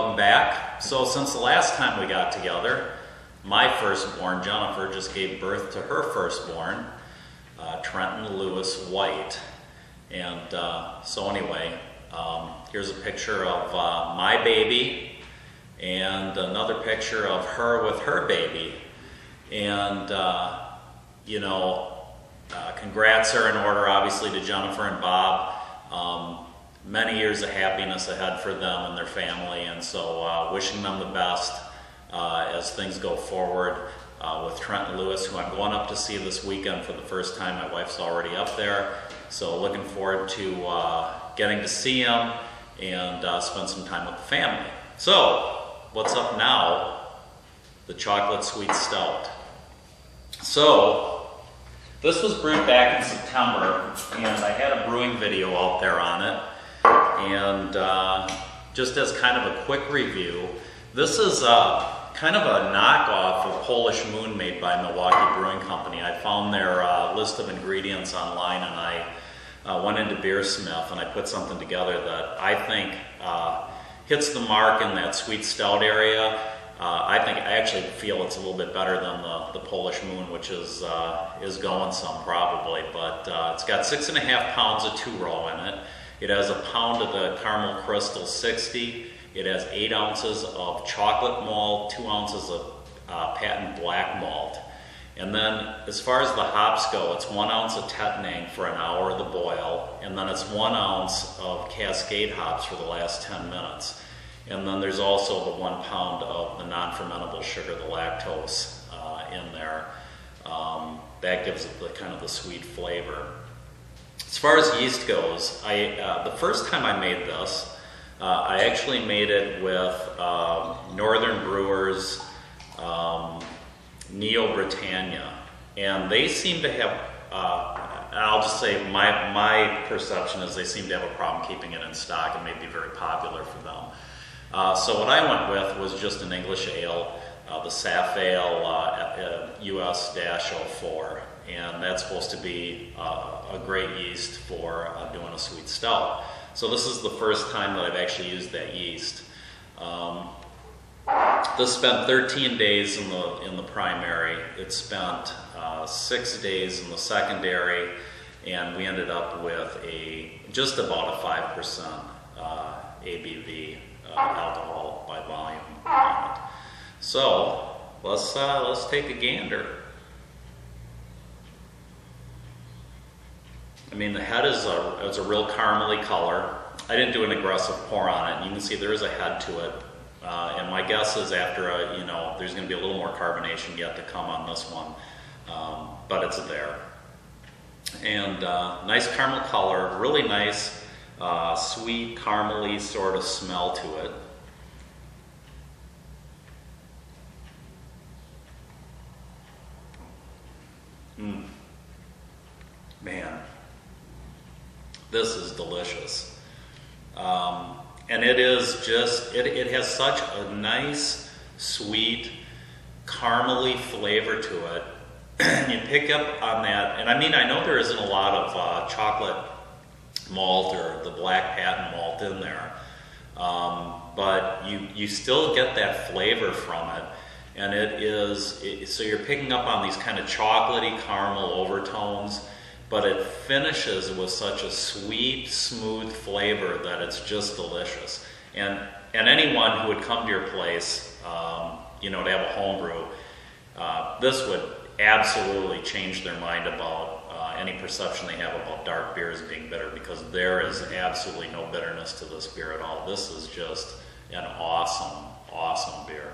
welcome back. So since the last time we got together, my firstborn, Jennifer, just gave birth to her firstborn, Trenton Lewis White. And so anyway, here's a picture of my baby and another picture of her with her baby. And, you know, congrats are in order, obviously, to Jennifer and Bob. Many years of happiness ahead for them and their family, and so wishing them the best as things go forward with Trenton Lewis, who I'm going up to see this weekend for the first time. My wife's already up there, so looking forward to getting to see him and spend some time with the family. So, what's up now? The Chocolate Sweet Stout. So, this was brewed back in September, and I had a brewing video out there on it. And just as kind of a quick review, this is kind of a knockoff of Polish Moon made by Milwaukee Brewing Company. I found their list of ingredients online, and I went into Beersmith and I put something together that I think hits the mark in that sweet stout area. I actually feel it's a little bit better than the Polish Moon, which is going some probably, but it's got 6.5 pounds of 2-row in it. It has a pound of the Caramel Crystal 60. It has 8 ounces of chocolate malt, 2 ounces of patent black malt. And then as far as the hops go, it's 1 ounce of Tettnang for an hour of the boil, and then it's 1 ounce of Cascade hops for the last 10 minutes. And then there's also the 1 pound of the non-fermentable sugar, the lactose, in there. That gives it the kind of the sweet flavor. As far as yeast goes, the first time I made this, I actually made it with Northern Brewers Neo Britannia, and they seem to have, I'll just say my perception is they seem to have a problem keeping it in stock. It may be very popular for them. So what I went with was just an English ale, the Saf Ale US-04. And that's supposed to be a great yeast for doing a sweet stout. So this is the first time that I've actually used that yeast. This spent 13 days in the primary. It spent 6 days in the secondary, and we ended up with just about a 5% ABV alcohol by volume on it. So let's take a gander. I mean, the head is a real caramely color. I didn't do an aggressive pour on it. You can see there is a head to it. And my guess is after there's going to be a little more carbonation yet to come on this one. But it's there. And nice caramel color, really nice, sweet, caramely sort of smell to it. Man. This is delicious. And it is just, it has such a nice, sweet, caramely flavor to it. You pick up on that, and I mean, I know there isn't a lot of chocolate malt or the black patent malt in there, but you still get that flavor from it. And so you're picking up on these kind of chocolatey caramel overtones, but it finishes with such a sweet, smooth flavor that it's just delicious. And anyone who would come to your place, to have a home brew, this would absolutely change their mind about any perception they have about dark beers being bitter, because there is absolutely no bitterness to this beer at all. This is just an awesome, awesome beer.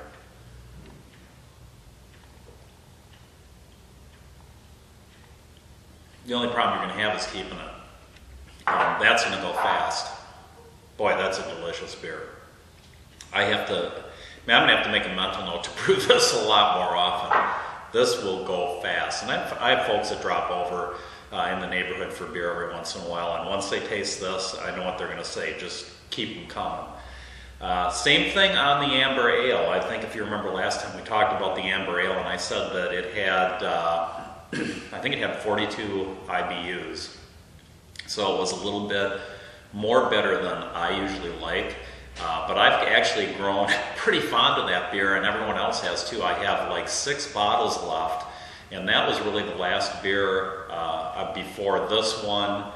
The only problem you're going to have is keeping it. That's going to go fast. Boy, that's a delicious beer. I'm going to have to make a mental note to brew this a lot more often. This will go fast. And I have folks that drop over in the neighborhood for beer every once in a while, and once they taste this, I know what they're going to say. Just keep them coming. Same thing on the amber ale. I think if you remember last time we talked about the amber ale, and I said that it had, I think it had 42 IBUs. So it was a little bit more bitter than I usually like. But I've actually grown pretty fond of that beer, and everyone else has too. I have like 6 bottles left, and that was really the last beer before this one.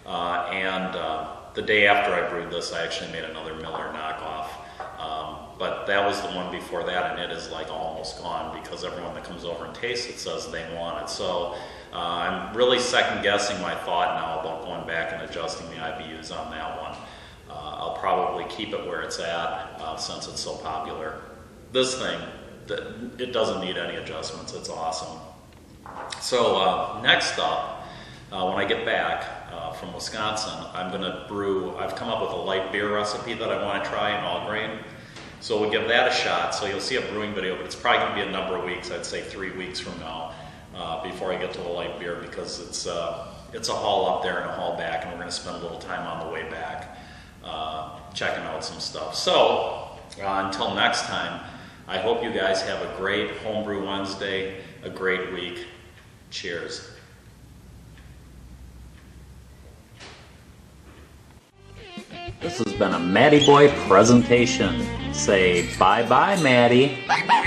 And the day after I brewed this, I actually made another Miller knockoff. But that was the one before that, and it is like almost gone because everyone that comes over and tastes it says they want it. So I'm really second guessing my thought now about going back and adjusting the IBUs on that one. I'll probably keep it where it's at since it's so popular. This thing, it doesn't need any adjustments. It's awesome. So next up, when I get back from Wisconsin, I'm going to brew. I've come up with a light beer recipe that I want to try in all grain. So we'll give that a shot. So you'll see a brewing video, but it's probably going to be a number of weeks. I'd say 3 weeks from now before I get to the light beer, because it's a haul up there and a haul back, and we're going to spend a little time on the way back checking out some stuff. So until next time, I hope you guys have a great Homebrew Wednesday, a great week. Cheers. This has been a Matty Boy presentation. Say bye-bye, Matty. Bye-bye.